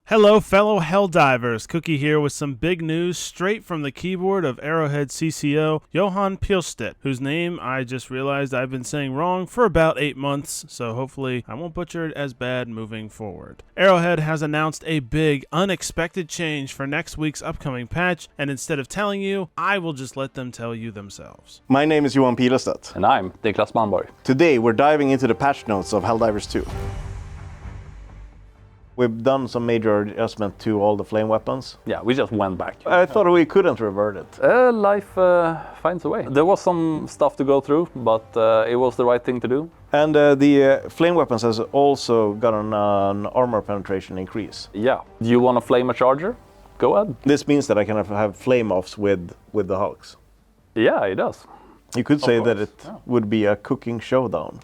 Hello fellow Helldivers, Cookie here with some big news straight from the keyboard of Arrowhead CCO Johan Pilestedt, whose name I just realized I've been saying wrong for about 8 months, so hopefully I won't butcher it as bad moving forward. Arrowhead has announced a big, unexpected change for next week's upcoming patch, and instead of telling you, I will just let them tell you themselves. My name is Johan Pilestedt. And I'm Niklas Malmborg. Today we're diving into the patch notes of Helldivers 2. We've done some major adjustment to all the flame weapons. Yeah, we just went back. I thought we couldn't revert it. Life finds a way. There was some stuff to go through, but it was the right thing to do. And the flame weapons has also gotten an armor penetration increase. Yeah. Do you want to flame a charger? Go ahead. This means that I can have flame offs with the Hulks. Yeah, it does. You could say that it would be a cooking showdown.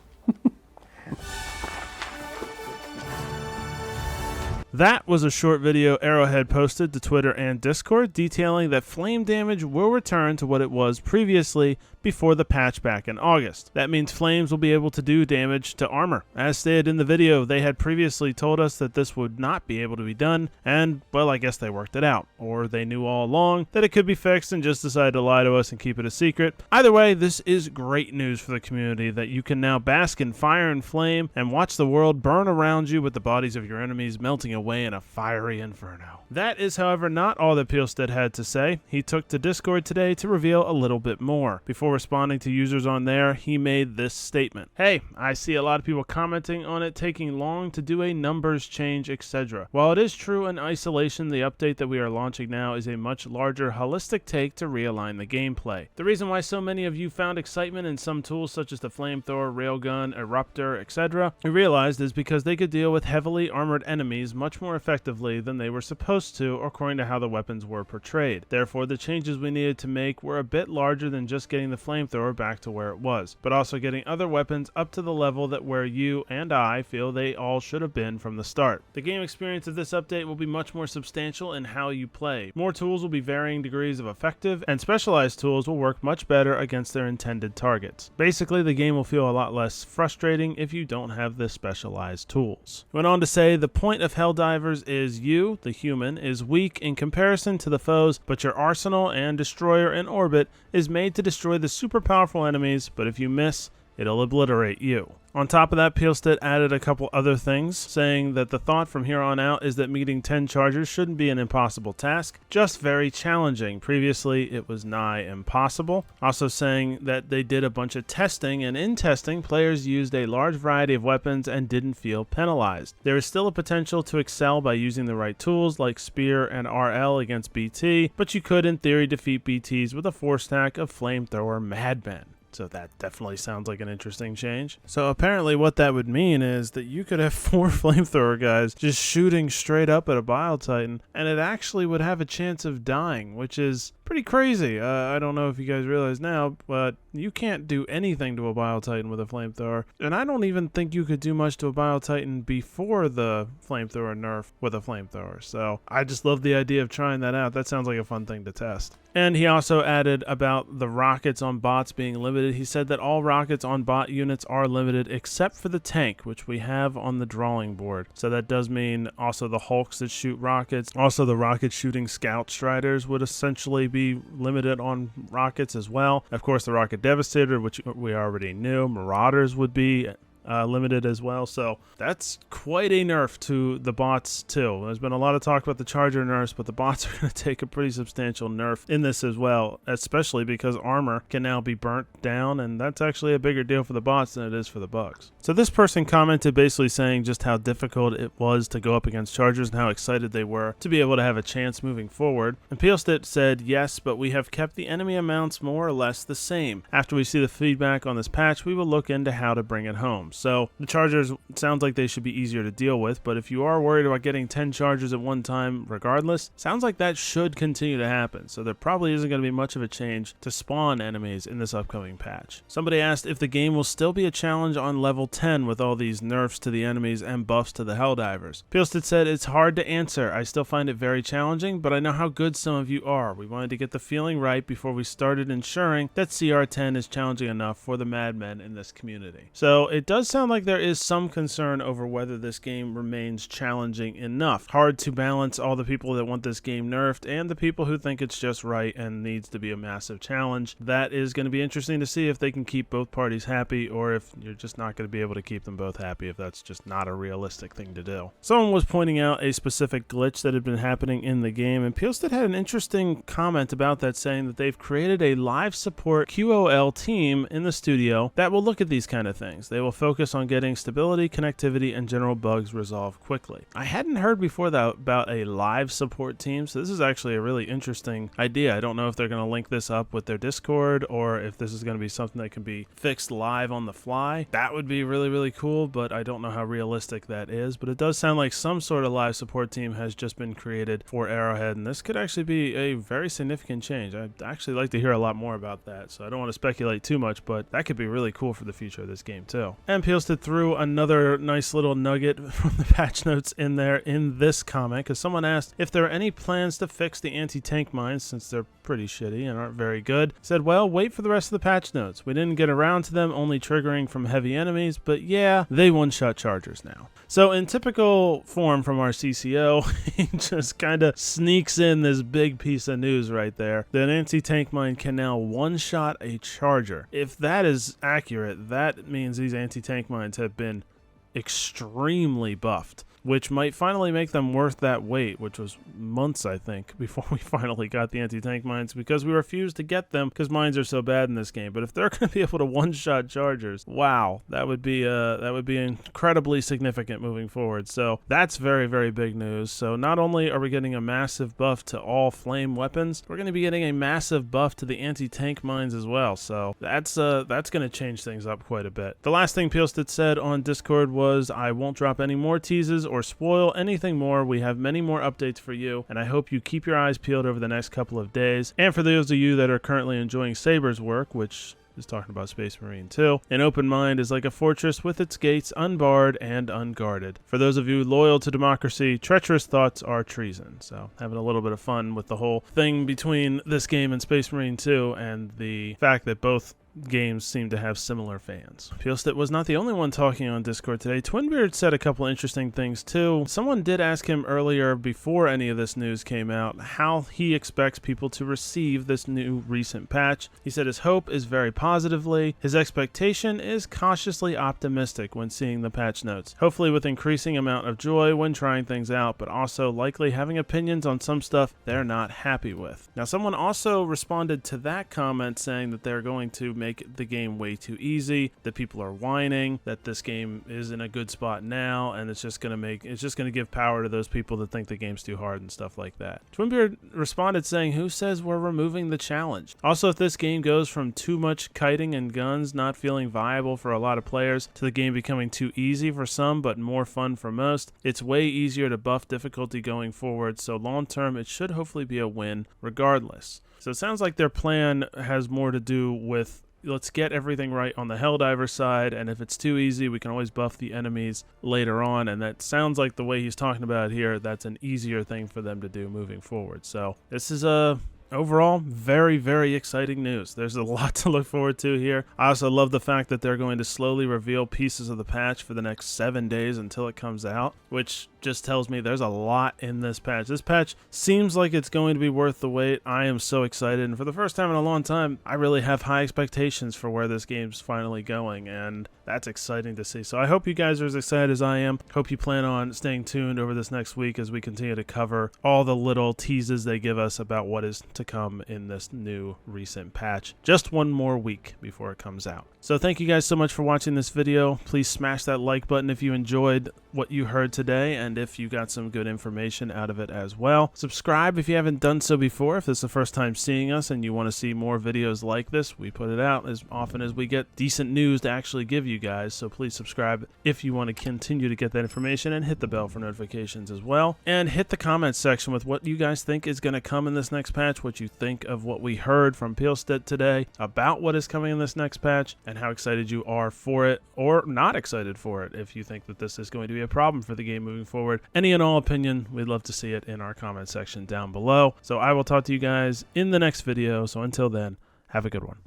That was a short video Arrowhead posted to Twitter and Discord detailing that flame damage will return to what it was previously before the patch back in August. That means flames will be able to do damage to armor. As stated in the video, they had previously told us that this would not be able to be done, and, well, I guess they worked it out. Or they knew all along that it could be fixed and just decided to lie to us and keep it a secret. Either way, this is great news for the community that you can now bask in fire and flame and watch the world burn around you with the bodies of your enemies melting away in a fiery inferno. That is, however, not all that Pilestedt had to say. He took to Discord today to reveal a little bit more. Before responding to users on there, he made this statement. Hey, I see a lot of people commenting on it taking long to do a numbers change, etc. While it is true in isolation, the update that we are launching now is a much larger, holistic take to realign the gameplay. The reason why so many of you found excitement in some tools such as the Flamethrower, Railgun, Eruptor, etc., we realized is because they could deal with heavily armored enemies much more effectively than they were supposed to, according to how the weapons were portrayed. Therefore, the changes we needed to make were a bit larger than just getting the Flamethrower back to where it was, but also getting other weapons up to the level that where you and I feel they all should have been from the start. The game experience of this update will be much more substantial in how you play. More tools will be varying degrees of effective, and specialized tools will work much better against their intended targets. Basically, the game will feel a lot less frustrating if you don't have the specialized tools. Went on to say the point of Helldivers is you, the human, is weak in comparison to the foes, but your arsenal and destroyer in orbit is made to destroy the super powerful enemies, but if you miss, it'll obliterate you. On top of that, Pilestedt added a couple other things, saying that the thought from here on out is that meeting 10 chargers shouldn't be an impossible task, just very challenging. Previously, it was nigh impossible. Also saying that they did a bunch of testing, and in testing, players used a large variety of weapons and didn't feel penalized. There is still a potential to excel by using the right tools like Spear and RL against BT, but you could in theory defeat BTs with a 4-stack of Flamethrower Madmen. So that definitely sounds like an interesting change. So apparently what that would mean is that you could have 4 Flamethrower guys just shooting straight up at a Bile Titan, and it actually would have a chance of dying, which is pretty crazy. I don't know if you guys realize now, but you can't do anything to a Bile Titan with a Flamethrower. And I don't even think you could do much to a Bile Titan before the Flamethrower nerf with a Flamethrower. So I just love the idea of trying that out. That sounds like a fun thing to test. And he also added about the rockets on bots being limited. He said that all rockets on bot units are limited except for the tank, which we have on the drawing board. So that does mean also the Hulks that shoot rockets. Also the rocket shooting Scout Striders would essentially be limited on rockets as well. Of course, the Rocket Devastator, which we already knew. Marauders would be limited as well. So that's quite a nerf to the bots too. There's been a lot of talk about the charger nerfs, but the bots are going to take a pretty substantial nerf in this as well, especially because armor can now be burnt down, and that's actually a bigger deal for the bots than it is for the bugs. So this person commented basically saying just how difficult it was to go up against chargers and how excited they were to be able to have a chance moving forward. And Pilestedt said, yes, but we have kept the enemy amounts more or less the same. After we see the feedback on this patch, we will look into how to bring it home. So the chargers sounds like they should be easier to deal with, but if you are worried about getting 10 chargers at one time regardless, sounds like that should continue to happen. So there probably isn't going to be much of a change to spawn enemies in this upcoming patch. Somebody asked if the game will still be a challenge on level 10 with all these nerfs to the enemies and buffs to the Helldivers. Pilestedt said, it's hard to answer. I still find it very challenging, but I know how good some of you are. We wanted to get the feeling right before we started ensuring that CR10 is challenging enough for the madmen in this community. So it does does sound like there is some concern over whether this game remains challenging enough. Hard to balance all the people that want this game nerfed and the people who think it's just right and needs to be a massive challenge. That is going to be interesting to see if they can keep both parties happy, or if you're just not going to be able to keep them both happy, if that's just not a realistic thing to do. Someone was pointing out a specific glitch that had been happening in the game, and Pilestedt had an interesting comment about that, saying that they've created a live support QOL team in the studio that will look at these kind of things. They will focus on getting stability, connectivity, and general bugs resolved quickly. I hadn't heard before that about a live support team, so this is actually a really interesting idea. I don't know if they're going to link this up with their Discord, or if this is going to be something that can be fixed live on the fly. That would be really, really cool, but I don't know how realistic that is. But it does sound like some sort of live support team has just been created for Arrowhead, and this could actually be a very significant change. I'd actually like to hear a lot more about that, so I don't want to speculate too much, but that could be really cool for the future of this game too. And Pilestedt threw another nice little nugget from the patch notes in there in this comment, because someone asked if there are any plans to fix the anti-tank mines, since they're pretty shitty and aren't very good. Said, well, wait for the rest of the patch notes. We didn't get around to them only triggering from heavy enemies, but yeah, they one-shot chargers now. So in typical form from our CCO, he just kind of sneaks in this big piece of news right there. That anti-tank mine can now one-shot a charger. If that is accurate, that means these anti-tank mines have been extremely buffed, which might finally make them worth that wait, which was months, I think, before we finally got the anti-tank mines, because we refused to get them because mines are so bad in this game. But if they're going to be able to one-shot chargers, wow, that would be incredibly significant moving forward. So that's very, very big news. So not only are we getting a massive buff to all flame weapons, we're going to be getting a massive buff to the anti-tank mines as well. So that's going to change things up quite a bit. The last thing Pilestedt said on Discord was, I won't drop any more teases or spoil anything more. We have many more updates for you, and I hope you keep your eyes peeled over the next couple of days. And for those of you that are currently enjoying Saber's work, which is talking about Space Marine 2, an open mind is like a fortress with its gates unbarred and unguarded. For those of you loyal to democracy, treacherous thoughts are treason. So having a little bit of fun with the whole thing between this game and Space Marine 2, and the fact that both games seem to have similar fans. Pilestedt was not the only one talking on Discord today. Twinbeard said a couple interesting things too. Someone did ask him earlier, before any of this news came out, how he expects people to receive this new recent patch. He said his hope is very positively. His expectation is cautiously optimistic when seeing the patch notes. Hopefully with increasing amount of joy when trying things out, but also likely having opinions on some stuff they're not happy with. Now, someone also responded to that comment saying that they're going to make the game way too easy, that people are whining, that this game is in a good spot now, and it's just going to give power to those people that think the game's too hard and stuff like that. Twinbeard responded saying, who says we're removing the challenge? Also, if this game goes from too much kiting and guns not feeling viable for a lot of players to the game becoming too easy for some but more fun for most, it's way easier to buff difficulty going forward, so long term it should hopefully be a win regardless. So it sounds like their plan has more to do with, let's get everything right on the Helldivers side, and if it's too easy, we can always buff the enemies later on, and that sounds like the way he's talking about it here, that's an easier thing for them to do moving forward. So this is overall, very, very exciting news. There's a lot to look forward to here. I also love the fact that they're going to slowly reveal pieces of the patch for the next 7 days until it comes out, which just tells me there's a lot in this patch. This patch seems like it's going to be worth the wait. I am so excited, and for the first time in a long time, I really have high expectations for where this game's finally going, and that's exciting to see. So I hope you guys are as excited as I am. Hope you plan on staying tuned over this next week as we continue to cover all the little teases they give us about what is to come in this new recent patch. Just one more week before it comes out. So thank you guys so much for watching this video. Please smash that like button if you enjoyed what you heard today, and if you got some good information out of it as well. Subscribe if you haven't done so before. If this is the first time seeing us and you want to see more videos like this, we put it out as often as we get decent news to actually give you guys. So please subscribe if you want to continue to get that information, and hit the bell for notifications as well. And hit the comments section with what you guys think is going to come in this next patch, what you think of what we heard from Pilestedt today about what is coming in this next patch, and how excited you are for it or not excited for it. If you think that this is going to be a problem for the game moving forward, any and all opinion, we'd love to see it in our comment section down below. So I will talk to you guys in the next video. So until then, have a good one.